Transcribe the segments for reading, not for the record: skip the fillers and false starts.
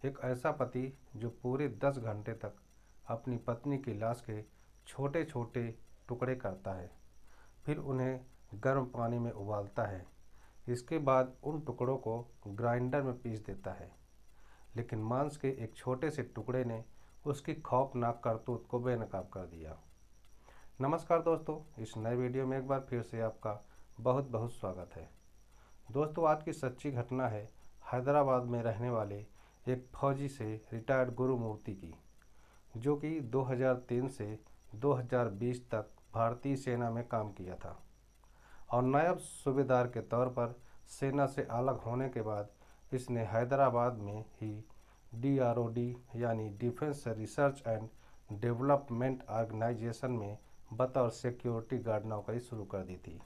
एक ऐसा पति जो पूरे 10 घंटे तक अपनी पत्नी की लाश के छोटे छोटे टुकड़े करता है, फिर उन्हें गर्म पानी में उबालता है। इसके बाद उन टुकड़ों को ग्राइंडर में पीस देता है। लेकिन मांस के एक छोटे से टुकड़े ने उसकी खौफनाक करतूत को बेनकाब कर दिया। नमस्कार दोस्तों, इस नए वीडियो में एक बार फिर से आपका बहुत बहुत स्वागत है। दोस्तों, आज की सच्ची घटना है हैदराबाद में रहने वाले एक फौजी से रिटायर्ड गुरुमूर्ति की, जो कि 2003 से 2020 तक भारतीय सेना में काम किया था और नायब सूबेदार के तौर पर सेना से अलग होने के बाद इसने हैदराबाद में ही DROD यानी defence research and development organisation में बतौर सिक्योरिटी गार्ड नौकरी शुरू कर दी थी।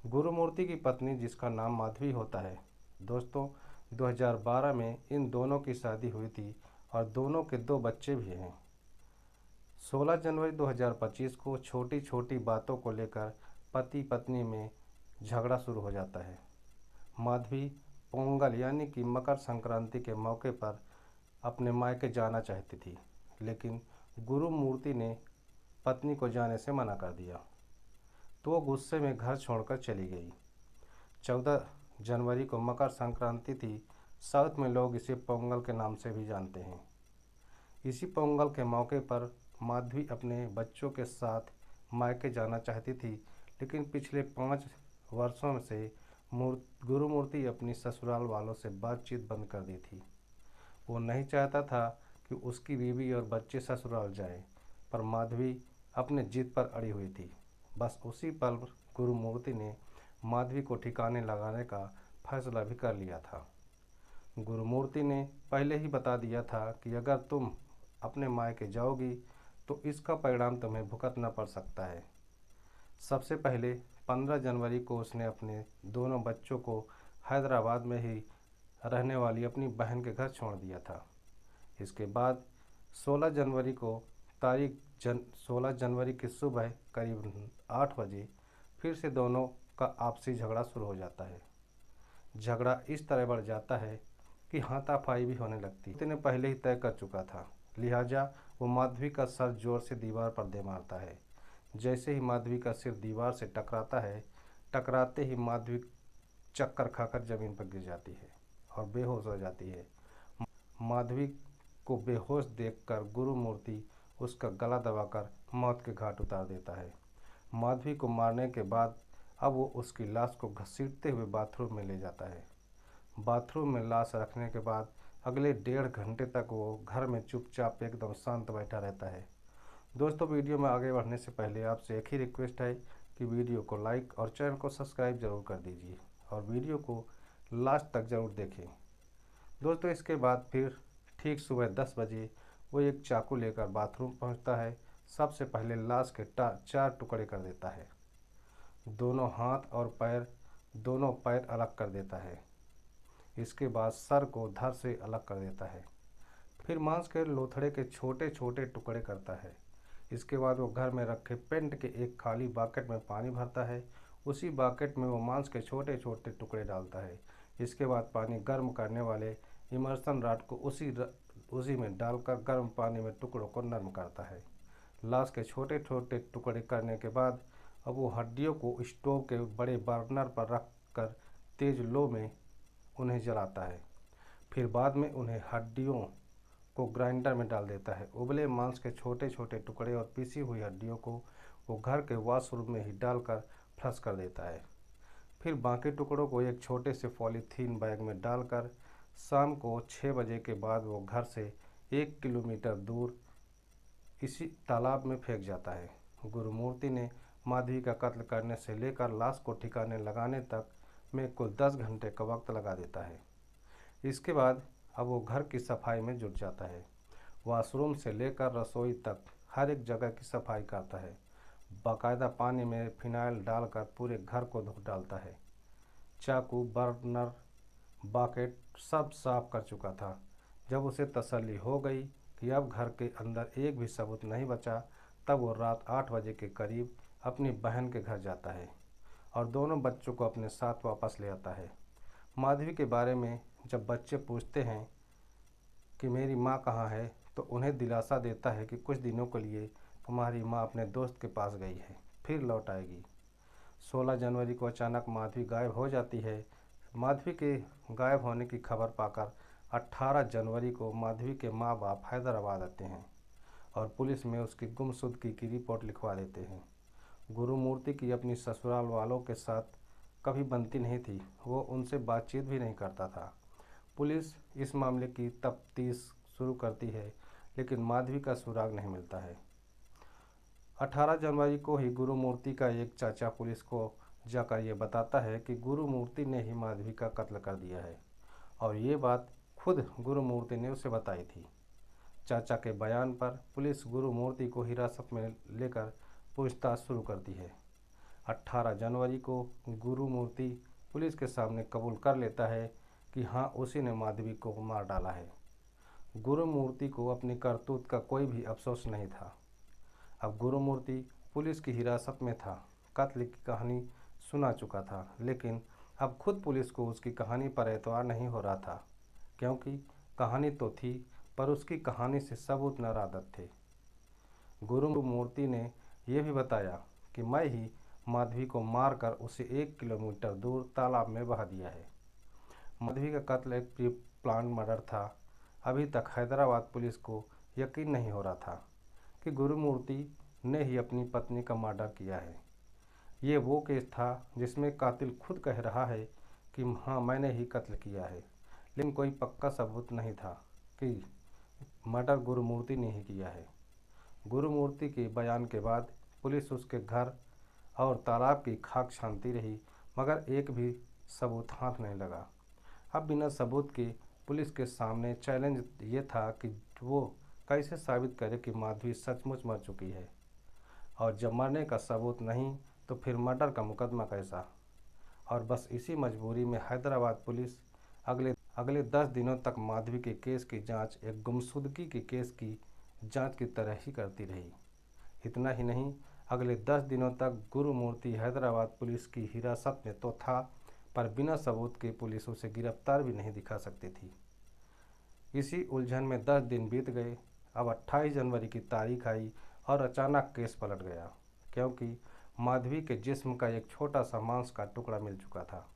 गुरुमूर्ति की पत्नी, जिसका नाम माधवी होता है, दोस्तों 2012 में इन दोनों की शादी हुई थी और दोनों के 2 बच्चे भी हैं। 16 जनवरी 2025 को छोटी छोटी बातों को लेकर पति पत्नी में झगड़ा शुरू हो जाता है। माधवी पोंगल यानी कि मकर संक्रांति के मौके पर अपने मायके जाना चाहती थी, लेकिन गुरुमूर्ति ने पत्नी को जाने से मना कर दिया, तो वो गुस्से में घर छोड़कर चली गई। 14 जनवरी को मकर संक्रांति थी। साउथ में लोग इसे पोंगल के नाम से भी जानते हैं। इसी पोंगल के मौके पर माधवी अपने बच्चों के साथ मायके जाना चाहती थी, लेकिन पिछले 5 वर्षों से गुरुमूर्ति अपनी ससुराल वालों से बातचीत बंद कर दी थी। वो नहीं चाहता था कि उसकी बीवी और बच्चे ससुराल जाएं, पर माधवी अपने जिद पर अड़ी हुई थी। बस उसी पल गुरुमूर्ति ने माधवी को ठिकाने लगाने का फैसला भी कर लिया था। गुरुमूर्ति ने पहले ही बता दिया था कि अगर तुम अपने मायके जाओगी तो इसका परिणाम तुम्हें भुगतना पड़ सकता है। सबसे पहले 15 जनवरी को उसने अपने दोनों बच्चों को हैदराबाद में ही रहने वाली अपनी बहन के घर छोड़ दिया था। इसके बाद 16 जनवरी को 16 जनवरी की सुबह करीब 8 बजे फिर से दोनों का आपसी झगड़ा शुरू हो जाता है। झगड़ा इस तरह बढ़ जाता है कि हाथापाई भी होने लगती है। उसने पहले ही तय कर चुका था, लिहाजा वो माधवी का सर जोर से दीवार पर दे मारता है। जैसे ही माधवी का सिर दीवार से टकराता है, टकराते ही माधवी चक्कर खाकर जमीन पर गिर जाती है और बेहोश हो जाती है। माधवी को बेहोश देखकर गुरुमूर्ति उसका गला दबाकर मौत के घाट उतार देता है। माधवी को मारने के बाद अब वो उसकी लाश को घसीटते हुए बाथरूम में ले जाता है। बाथरूम में लाश रखने के बाद अगले 1.5 घंटे तक वो घर में चुपचाप एकदम शांत बैठा रहता है। दोस्तों, वीडियो में आगे बढ़ने से पहले आपसे एक ही रिक्वेस्ट है कि वीडियो को लाइक और चैनल को सब्सक्राइब जरूर कर दीजिए और वीडियो को लास्ट तक ज़रूर देखें। दोस्तों, इसके बाद फिर ठीक सुबह 10 बजे वो एक चाकू लेकर बाथरूम पहुंचता है। सबसे पहले लाश के 4 टुकड़े कर देता है। दोनों हाथ और दोनों पैर अलग कर देता है। इसके बाद सर को धड़ से अलग कर देता है। फिर मांस के लोथड़े के छोटे छोटे टुकड़े करता है। इसके बाद वो घर में रखे पेंट के एक खाली बाकेट में पानी भरता है। उसी बाकेट में वो मांस के छोटे छोटे टुकड़े डालता है। इसके बाद पानी गर्म करने वाले इमर्सन रॉड को उसी में डालकर गर्म पानी में टुकड़ों को नरम करता है। लाश के छोटे छोटे टुकड़े करने के बाद अब वो हड्डियों को स्टोव के बड़े बर्नर पर रख कर तेज लो में उन्हें जलाता है। फिर बाद में उन्हें हड्डियों को ग्राइंडर में डाल देता है। उबले मांस के छोटे छोटे टुकड़े और पीसी हुई हड्डियों को वो घर के वॉशरूम में ही डालकर फ्लश कर देता है। फिर बाकी टुकड़ों को एक छोटे से पॉलीथीन बैग में डालकर शाम को 6 बजे के बाद वो घर से 1 किलोमीटर दूर इसी तालाब में फेंक जाता है। गुरुमूर्ति ने माधवी का कत्ल करने से लेकर लाश को ठिकाने लगाने तक में कुल 10 घंटे का वक्त लगा देता है। इसके बाद अब वो घर की सफाई में जुट जाता है। वॉशरूम से लेकर रसोई तक हर एक जगह की सफाई करता है। बाकायदा पानी में फिनाइल डालकर पूरे घर को धो डालता है। चाकू, बर्नर, बाकेट सब साफ कर चुका था। जब उसे तसल्ली हो गई कि अब घर के अंदर एक भी सबूत नहीं बचा, तब वो रात 8 बजे के करीब अपनी बहन के घर जाता है और दोनों बच्चों को अपने साथ वापस ले आता है। माधवी के बारे में जब बच्चे पूछते हैं कि मेरी माँ कहाँ है, तो उन्हें दिलासा देता है कि कुछ दिनों के लिए तुम्हारी माँ अपने दोस्त के पास गई है, फिर लौट आएगी। 16 जनवरी को अचानक माधवी गायब हो जाती है। माधवी के गायब होने की खबर पाकर 18 जनवरी को माधवी के माँ बाप हैदराबाद आते हैं और पुलिस में उसकी गुमशुदगी की रिपोर्ट लिखवा देते हैं। गुरुमूर्ति की अपनी ससुराल वालों के साथ कभी बनती नहीं थी, वो उनसे बातचीत भी नहीं करता था। पुलिस इस मामले की तफ्तीश शुरू करती है, लेकिन माधवी का सुराग नहीं मिलता है। 18 जनवरी को ही गुरुमूर्ति का एक चाचा पुलिस को जाकर ये बताता है कि गुरुमूर्ति ने ही माधवी का कत्ल कर दिया है, और ये बात खुद गुरुमूर्ति ने उसे बताई थी। चाचा के बयान पर पुलिस गुरुमूर्ति को हिरासत में लेकर पूछताछ शुरू करती है। 18 जनवरी को गुरुमूर्ति पुलिस के सामने कबूल कर लेता है कि हाँ, उसी ने माधवी को मार डाला है। गुरुमूर्ति को अपनी करतूत का कोई भी अफसोस नहीं था। अब गुरुमूर्ति पुलिस की हिरासत में था, कत्ल की कहानी सुना चुका था, लेकिन अब खुद पुलिस को उसकी कहानी पर एतबार नहीं हो रहा था, क्योंकि कहानी तो थी पर उसकी कहानी से सबूत नारादत थे। गुरुमूर्ति ने यह भी बताया कि मैं ही माधवी को मारकर उसे 1 किलोमीटर दूर तालाब में बहा दिया है। माधवी का कत्ल एक प्री प्लान मर्डर था। अभी तक हैदराबाद पुलिस को यकीन नहीं हो रहा था कि गुरुमूर्ति ने ही अपनी पत्नी का मर्डर किया है। ये वो केस था जिसमें कातिल खुद कह रहा है कि हाँ, मैंने ही कत्ल किया है, लेकिन कोई पक्का सबूत नहीं था कि मर्डर गुरुमूर्ति ने ही किया है। गुरुमूर्ति के बयान के बाद पुलिस उसके घर और तालाब की खाक छानती रही, मगर एक भी सबूत हाथ नहीं लगा। अब बिना सबूत के पुलिस के सामने चैलेंज ये था कि वो कैसे साबित करे कि माधवी सचमुच मर चुकी है, और जब मरने का सबूत नहीं तो फिर मर्डर का मुकदमा कैसा। और बस इसी मजबूरी में हैदराबाद पुलिस अगले 10 दिनों तक माधवी के केस की जांच एक गुमशुदगी के केस की जांच की तरह ही करती रही। इतना ही नहीं, अगले 10 दिनों तक गुरुमूर्ति हैदराबाद पुलिस की हिरासत में तो था, पर बिना सबूत के पुलिस उसे गिरफ्तार भी नहीं दिखा सकती थी। इसी उलझन में 10 दिन बीत गए। अब 28 जनवरी की तारीख आई और अचानक केस पलट गया, क्योंकि माधवी के जिस्म का एक छोटा सा मांस का टुकड़ा मिल चुका था।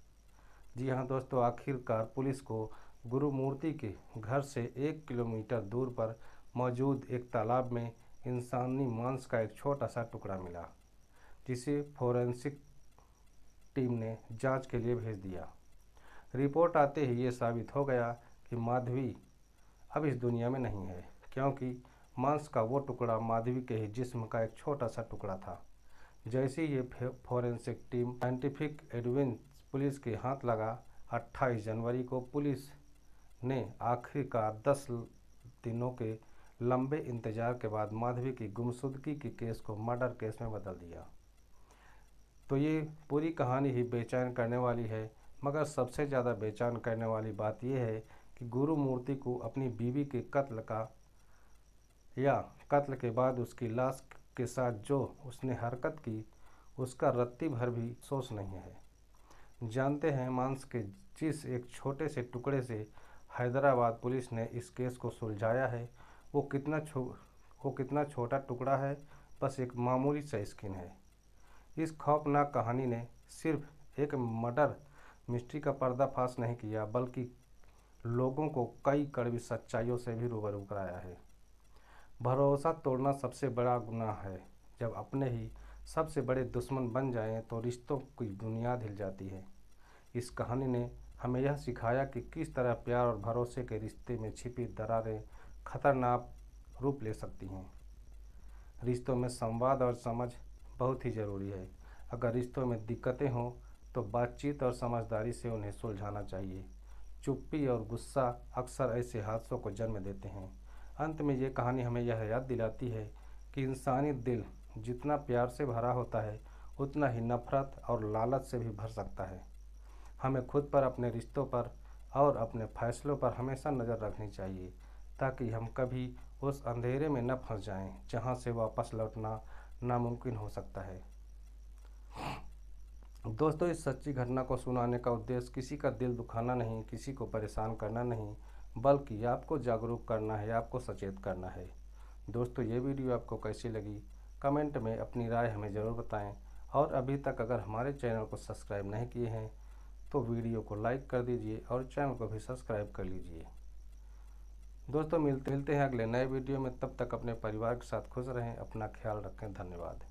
जी हाँ दोस्तों, आखिरकार पुलिस को गुरुमूर्ति के घर से 1 किलोमीटर दूर पर मौजूद एक तालाब में इंसानी मांस का एक छोटा सा टुकड़ा मिला, जिसे फोरेंसिक टीम ने जांच के लिए भेज दिया। रिपोर्ट आते ही ये साबित हो गया कि माधवी अब इस दुनिया में नहीं है, क्योंकि मांस का वो टुकड़ा माधवी के ही जिस्म का एक छोटा सा टुकड़ा था। जैसे ही ये forensic team scientific evidence police के हाथ लगा, 28 जनवरी को पुलिस ने आखिरकार 10 दिनों के लंबे इंतजार के बाद माधवी की गुमशुदगी के केस को मर्डर केस में बदल दिया। तो ये पूरी कहानी ही बेचैन करने वाली है, मगर सबसे ज़्यादा बेचैन करने वाली बात यह है कि गुरुमूर्ति को अपनी बीवी के कत्ल के बाद उसकी लाश के साथ जो उसने हरकत की, उसका रत्ती भर भी अफसोस नहीं है। जानते हैं मांस के जिस एक छोटे से टुकड़े से हैदराबाद पुलिस ने इस केस को सुलझाया है, वो कितना छोटा टुकड़ा है, बस एक मामूली सा स्किन है। इस खौफनाक कहानी ने सिर्फ एक मर्डर मिस्ट्री का पर्दाफाश नहीं किया, बल्कि लोगों को कई कड़वी सच्चाइयों से भी रूबरू कराया है। भरोसा तोड़ना सबसे बड़ा गुनाह है। जब अपने ही सबसे बड़े दुश्मन बन जाएं तो रिश्तों की बुनियाद हिल जाती है। इस कहानी ने हमें यह सिखाया कि किस तरह प्यार और भरोसे के रिश्ते में छिपी दरारें खतरनाक रूप ले सकती हैं। रिश्तों में संवाद और समझ बहुत ही ज़रूरी है। अगर रिश्तों में दिक्कतें हों तो बातचीत और समझदारी से उन्हें सुलझाना चाहिए। चुप्पी और गुस्सा अक्सर ऐसे हादसों को जन्म देते हैं। अंत में ये कहानी हमें यह याद दिलाती है कि इंसानी दिल जितना प्यार से भरा होता है, उतना ही नफरत और लालच से भी भर सकता है। हमें खुद पर, अपने रिश्तों पर और अपने फैसलों पर हमेशा नज़र रखनी चाहिए, ताकि हम कभी उस अंधेरे में न फंस जाएं, जहां से वापस लौटना नामुमकिन हो सकता है। दोस्तों, इस सच्ची घटना को सुनाने का उद्देश्य किसी का दिल दुखाना नहीं, किसी को परेशान करना नहीं, बल्कि आपको जागरूक करना है, आपको सचेत करना है। दोस्तों, ये वीडियो आपको कैसी लगी कमेंट में अपनी राय हमें ज़रूर बताएं। और अभी तक अगर हमारे चैनल को सब्सक्राइब नहीं किए हैं तो वीडियो को लाइक कर दीजिए और चैनल को भी सब्सक्राइब कर लीजिए। दोस्तों, मिलते हैं अगले नए वीडियो में। तब तक अपने परिवार के साथ खुश रहें, अपना ख्याल रखें। धन्यवाद।